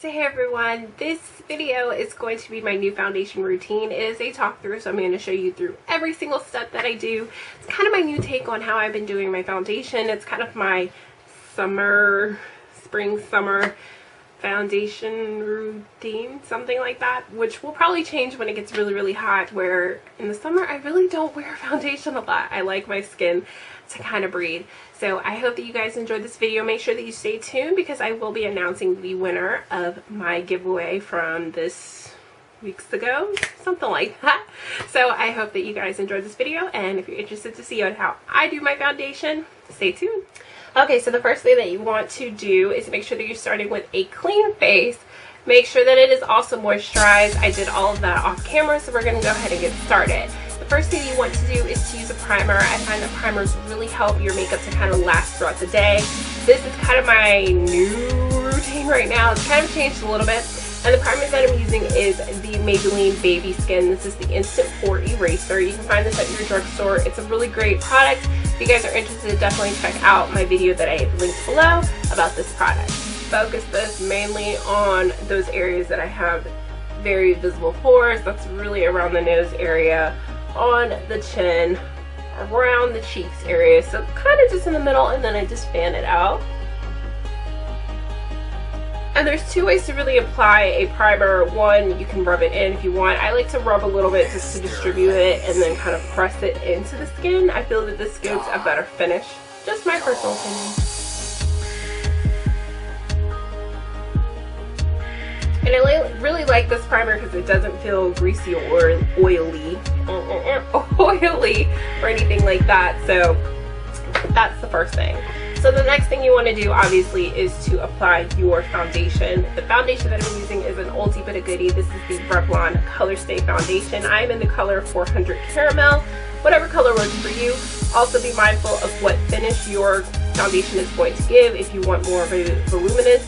So hey everyone, this video is going to be my new foundation routine. It is a talk through, so I'm going to show you through every single step that I do. It's kind of my new take on how I've been doing my foundation. It's kind of my spring summer foundation routine, something like that, which will probably change when it gets really hot, where in the summer I really don't wear foundation a lot. I like my skin to kind of breathe. So I hope that you guys enjoyed this video. Make sure that you stay tuned because I will be announcing the winner of my giveaway from this weeks ago, something like that. So I hope that you guys enjoyed this video, and if you're interested to see how I do my foundation, stay tuned. Okay, so the first thing that you want to do is make sure that you're starting with a clean face. Make sure that it is also moisturized. I did all of that off camera, so we're going to go ahead and get started. The first thing you want to do is to use a primer. I find that primers really help your makeup to kind of last throughout the day. This is kind of my new routine right now. It's kind of changed a little bit. And the primer that I'm using is the Maybelline Baby Skin. This is the Instant Pore Eraser. You can find this at your drugstore. It's a really great product. If you guys are interested, definitely check out my video that I have linked below about this product. Focus this mainly on those areas that I have very visible pores. That's really around the nose area, on the chin, around the cheeks area. So kind of just in the middle, and then I just fan it out. And there's two ways to really apply a primer. One, you can rub it in if you want. I like to rub a little bit just to distribute it and then kind of press it into the skin. I feel that this gives a better finish. Just my personal opinion. And I really like this primer because it doesn't feel greasy or oily or anything like that. So that's the first thing. So the next thing you want to do obviously is to apply your foundation. The foundation that I'm using is an oldie but a goodie. This is the Revlon Color Stay Foundation. I am in the color 400 Caramel. Whatever color works for you. Also be mindful of what finish your foundation is going to give. If you want more of a luminous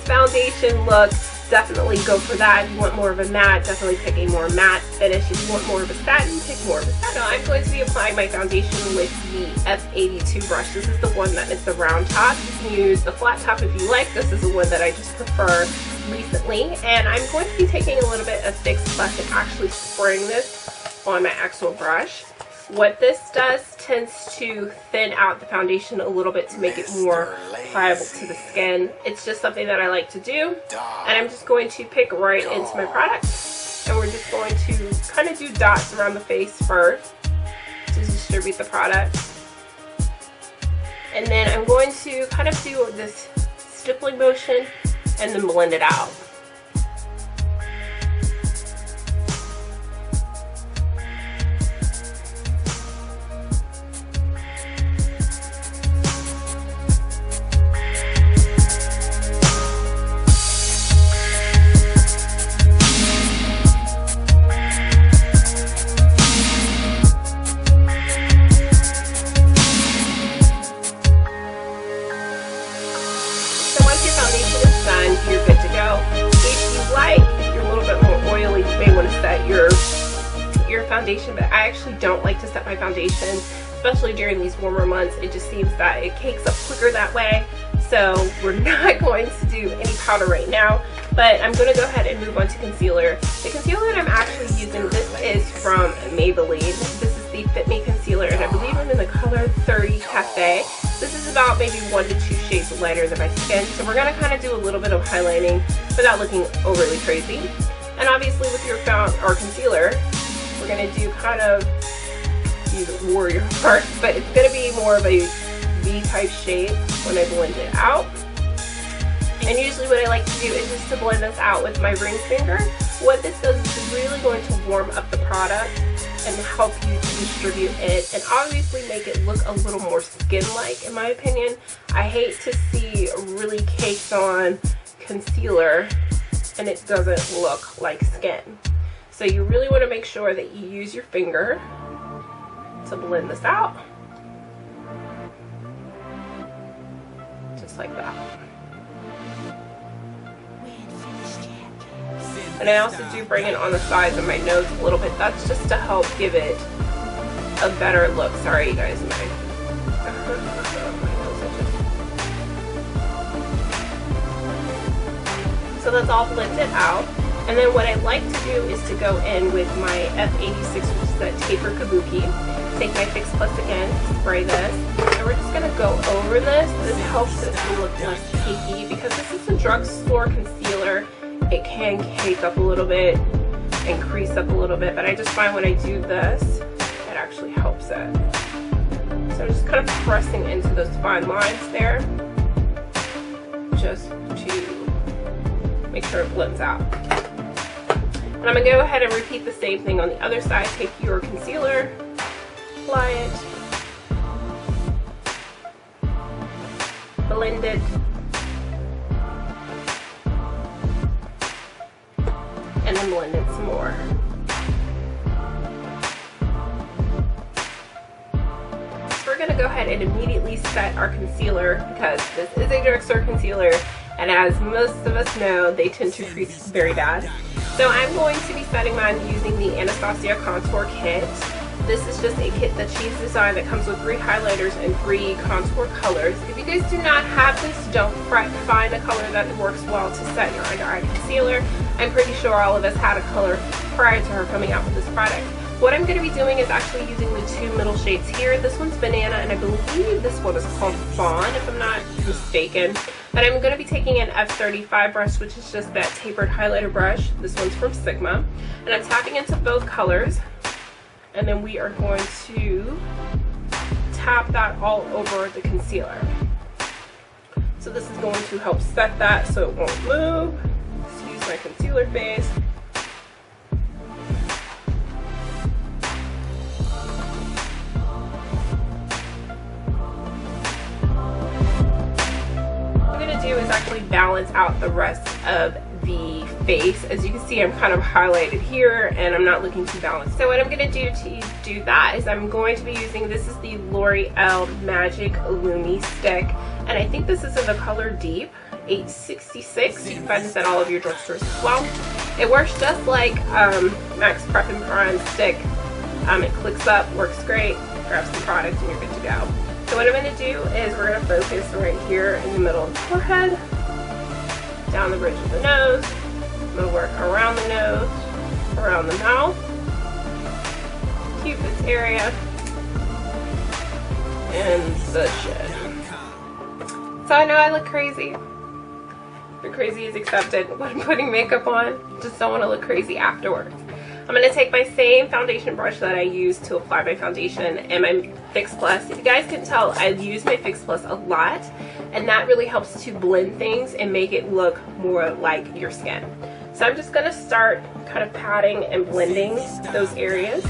foundation look, definitely go for that. If you want more of a matte, definitely pick a more matte finish. If you want more of a satin, pick more of a satin. So I'm going to be applying my foundation with the F82 brush. This is the one that is the round top. You can use the flat top if you like. This is the one that I just prefer recently. And I'm going to be taking a little bit of Fix Plus and actually spraying this on my actual brush. What this does tends to thin out the foundation a little bit to make it more pliable to the skin. It's just something that I like to do. And I'm just going to pick right into my product. And we're just going to kind of do dots around the face first to distribute the product. And then I'm going to kind of do this stippling motion and then blend it out. Foundation, but I actually don't like to set my foundation, especially during these warmer months. It just seems that it cakes up quicker that way. So we're not going to do any powder right now, but I'm going to go ahead and move on to concealer. The concealer that I'm actually using, this is from Maybelline. This is the Fit Me Concealer, and I believe I'm in the color 30 Café. This is about maybe 1 to 2 shades lighter than my skin, so we're going to kind of do a little bit of highlighting without looking overly crazy. And obviously with your concealer, we're going to do kind of use Warrior first, but it's going to be more of a V-type shape when I blend it out. And usually what I like to do is just to blend this out with my ring finger. What this does is it's really going to warm up the product and help you to distribute it and obviously make it look a little more skin-like, in my opinion. I hate to see really caked on concealer and it doesn't look like skin. So you really want to make sure that you use your finger to blend this out. Just like that. And I also do bring it on the sides of my nose a little bit. That's just to help give it a better look. Sorry, you guys. So that's all blended out. And then what I like to do is to go in with my F86, which is that Taper Kabuki. Take my Fix Plus again, spray this, and we're just going to go over this. This helps it to look less cakey because this is a drugstore concealer. It can cake up a little bit and crease up a little bit, but I just find when I do this, it actually helps it. So I'm just kind of pressing into those fine lines there, just to make sure it blends out. And I'm going to go ahead and repeat the same thing on the other side. Take your concealer, apply it, blend it, and then blend it some more. So we're going to go ahead and immediately set our concealer because this is a drugstore concealer, and as most of us know, they tend to crease very bad. So I'm going to be setting mine using the Anastasia Contour Kit. This is just a kit that she's designed that comes with 3 highlighters and 3 contour colors. If you guys do not have this, don't fret to find a color that works well to set your under eye concealer. I'm pretty sure all of us had a color prior to her coming out with this product. What I'm going to be doing is actually using the 2 middle shades here. This one's Banana, and I believe this one is called Fawn, if I'm not mistaken. But I'm going to be taking an F35 brush, which is just that tapered highlighter brush. This one's from Sigma. And I'm tapping into both colors. And then we are going to tap that all over the concealer. So this is going to help set that so it won't move. Just use my concealer base. What I'm going to do is actually balance out the rest of the face. As you can see, I'm kind of highlighted here and I'm not looking too balanced. So what I'm going to do that is I'm going to be using, this is the L'Oreal Magic Lumi stick, and I think this is in the color Deep 866. You can find this at all of your drugstores as well. It works just like Max Prep and Prime stick. It clicks up, works great, grab some product and you're good to go. So what I'm going to do is we're going to focus right here in the middle of the forehead, down the bridge of the nose. I'm going to work around the nose, around the mouth, Cupid's area, and the chin. So I know I look crazy, but crazy is accepted when putting makeup on. Just don't want to look crazy afterwards. I'm going to take my same foundation brush that I use to apply my foundation and my Fix Plus. If you guys can tell, I use my Fix Plus a lot, and that really helps to blend things and make it look more like your skin. So I'm just going to start kind of patting and blending those areas.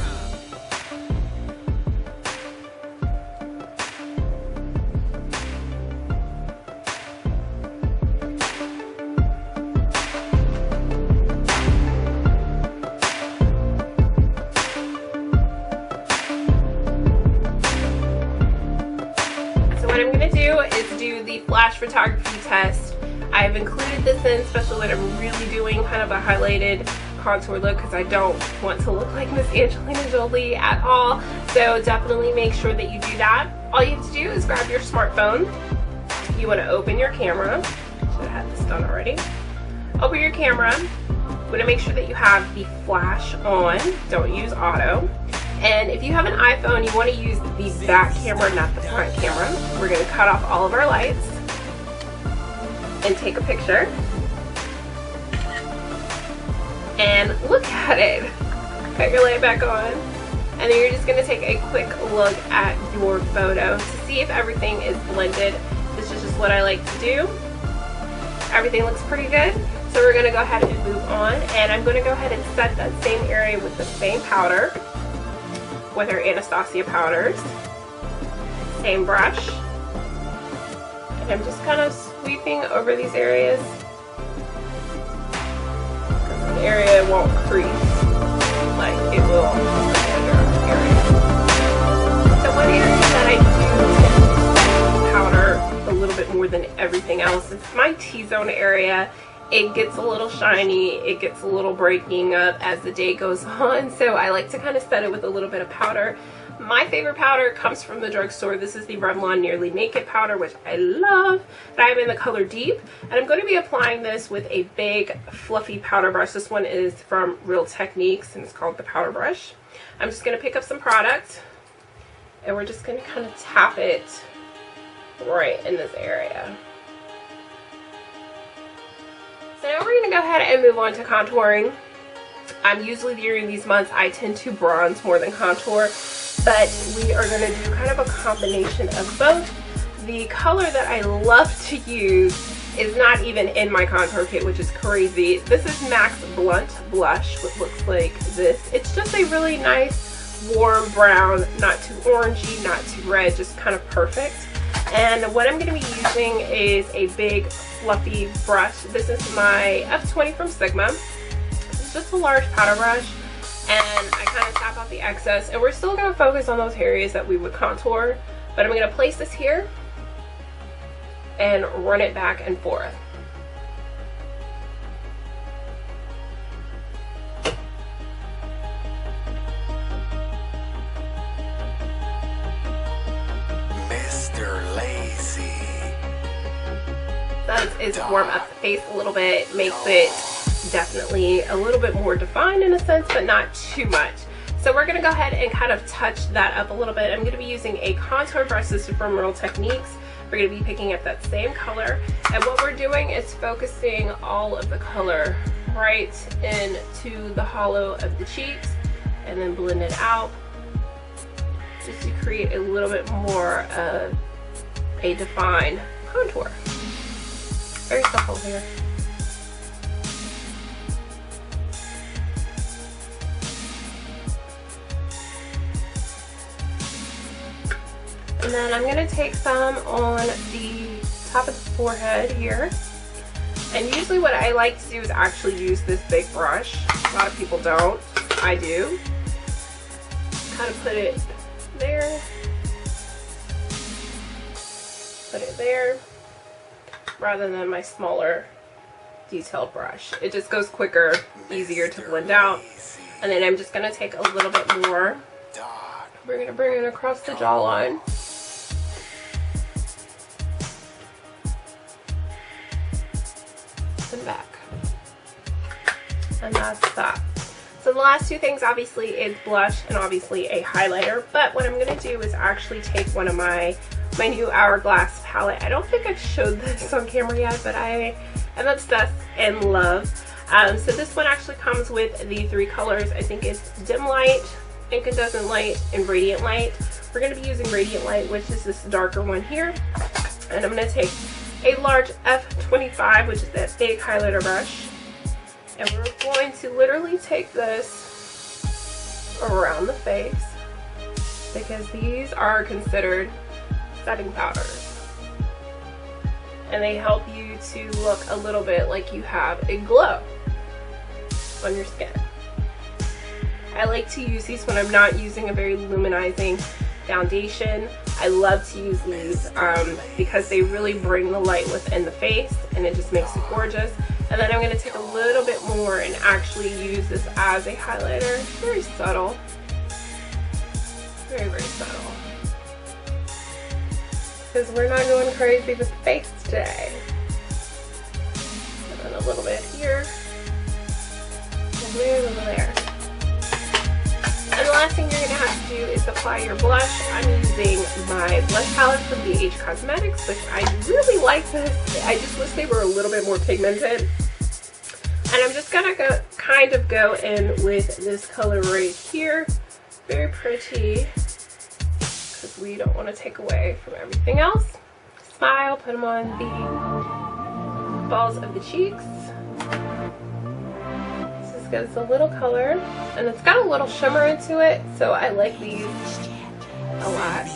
What I'm going to do is do the flash photography test. I've included this in, especially when I'm really doing kind of a highlighted contour look, because I don't want to look like Miss Angelina Jolie at all. So definitely make sure that you do that. All you have to do is grab your smartphone. You want to open your camera. Should have had this done already. Open your camera. You want to make sure that you have the flash on. Don't use auto. And if you have an iPhone, you want to use the back camera, not the front camera. We're going to cut off all of our lights and take a picture. And look at it. Put your light back on. And then you're just going to take a quick look at your photo to see if everything is blended. This is just what I like to do. Everything looks pretty good. So we're going to go ahead and move on. And I'm going to go ahead and set that same area with the same powder, with our Anastasia powders. Same brush. And I'm just kind of sweeping over these areas. Because the area won't crease like it will in other areas. So one area that I do tend to powder a little bit more than everything else is my T-zone area. it gets a little shiny, it gets a little breaking up as the day goes on, so I like to kind of set it with a little bit of powder. My favorite powder comes from the drugstore. This is the Revlon Nearly Naked powder, which I love. I'm in the color Deep, and I'm going to be applying this with a big fluffy powder brush. This one is from Real Techniques, and it's called the Powder Brush. I'm just going to pick up some product, and we're just going to kind of tap it right in this area. So now we're going to go ahead and move on to contouring. Usually during these months I tend to bronze more than contour, but we are going to do kind of a combination of both. The color that I love to use is not even in my contour kit, which is crazy. This is MAC's Blunt Blush, which looks like this. It's just a really nice warm brown, not too orangey, not too red, just kind of perfect. And what I'm going to be using is a big fluffy brush. This is my F20 from Sigma. It's just a large powder brush, and I kind of tap out the excess, and we're still going to focus on those areas that we would contour, but I'm going to place this here and run it back and forth. Mr. Lazy. Is warm up the face a little bit, makes it definitely a little bit more defined in a sense, but not too much. So we're going to go ahead and kind of touch that up a little bit. I'm going to be using a contour brush. This is from Real Techniques. We're going to be picking up that same color, and what we're doing is focusing all of the color right into the hollow of the cheeks and then blend it out just to create a little bit more of a defined contour. Very simple here. And then I'm going to take some on the top of the forehead here. And usually what I like to do is actually use this big brush. A lot of people don't. I do. Kind of put it there. Put it there. Rather than my smaller detailed brush. It just goes quicker, easier to blend out. And then I'm just going to take a little bit more. We're going to bring it across the jawline. And back. And that's that. So the last two things obviously is blush and obviously a highlighter. But what I'm going to do is actually take one of my new Hourglass palette. I don't think I've showed this on camera yet, but I am obsessed and love. So this one actually comes with the 3 colors. I think it's Dim Light, Incandescent Light, and Radiant Light. We're going to be using Radiant Light, which is this darker one here. And I'm going to take a large F25, which is that big highlighter brush. And we're going to literally take this around the face because these are considered setting powders, and they help you to look a little bit like you have a glow on your skin. I like to use these when I'm not using a very luminizing foundation. I love to use these because they really bring the light within the face, and it just makes it gorgeous. And then I'm going to take a little bit more and actually use this as a highlighter. Very subtle. Very, very subtle. Because we're not going crazy with the face today. And then a little bit here. And a little there. And the last thing you're going to have to do is apply your blush. I'm using my blush palette from BH Cosmetics, which I really like this. I just wish they were a little bit more pigmented. And I'm just going to kind of go in with this color right here. Very pretty. Because we don't want to take away from everything else. Smile, put them on the balls of the cheeks. This just gives a little color, and it's got a little shimmer into it, so I like these a lot.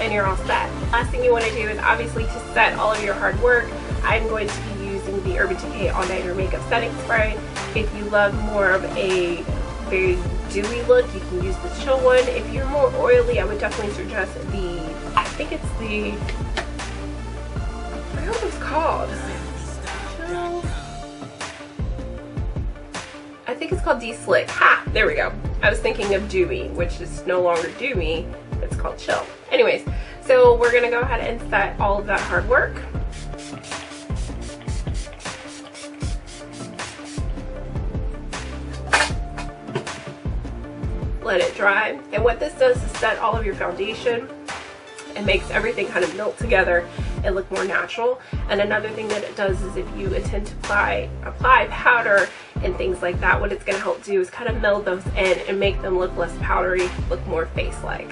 And you're all set. Last thing you want to do is obviously to set all of your hard work. I'm going to be using the Urban Decay All Nighter Makeup Setting Spray. If you love more of a very dewy look, you can use the chill one. If you're more oily, I would definitely suggest the, I think it's the forgot what it's called. I think it's called De-Slick. Ha! There we go. I was thinking of Dewy, which is no longer Dewy. It's called Chill. Anyways, so we're going to go ahead and set all of that hard work. Let it dry. And what this does is set all of your foundation. It makes everything kind of melt together and look more natural. And another thing that it does is if you intend to apply powder and things like that, what it's going to help do is kind of meld those in and make them look less powdery, look more face-like.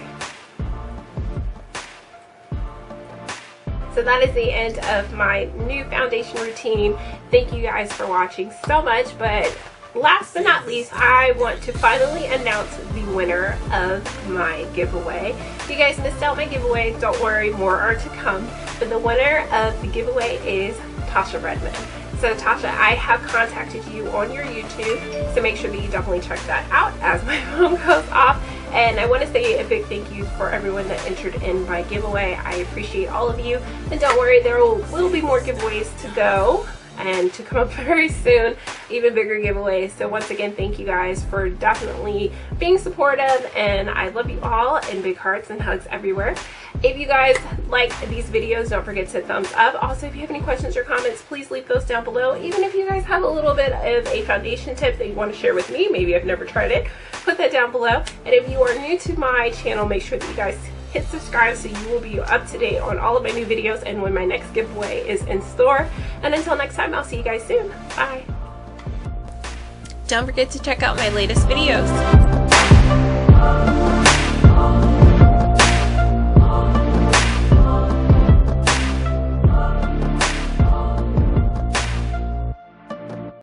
So that is the end of my new foundation routine. Thank you guys for watching so much, but last but not least, I want to finally announce the winner of my giveaway. If you guys missed out my giveaway, don't worry, more are to come. But the winner of the giveaway is Tasha Redmon. So Tasha, I have contacted you on your YouTube, so make sure that you definitely check that out as my phone goes off. And I want to say a big thank you for everyone that entered in my giveaway. I appreciate all of you. And don't worry, there will be more giveaways to go and to come up very soon, even bigger giveaways. So once again, thank you guys for definitely being supportive, and I love you all, and big hearts and hugs everywhere. If you guys like these videos, don't forget to thumbs up. Also, if you have any questions or comments, please leave those down below. Even if you guys have a little bit of a foundation tip that you want to share with me, maybe I've never tried it, put that down below. And if you are new to my channel, make sure that you guys hit subscribe so you will be up to date on all of my new videos and when my next giveaway is in store. And until next time, I'll see you guys soon. Bye. Don't forget to check out my latest videos.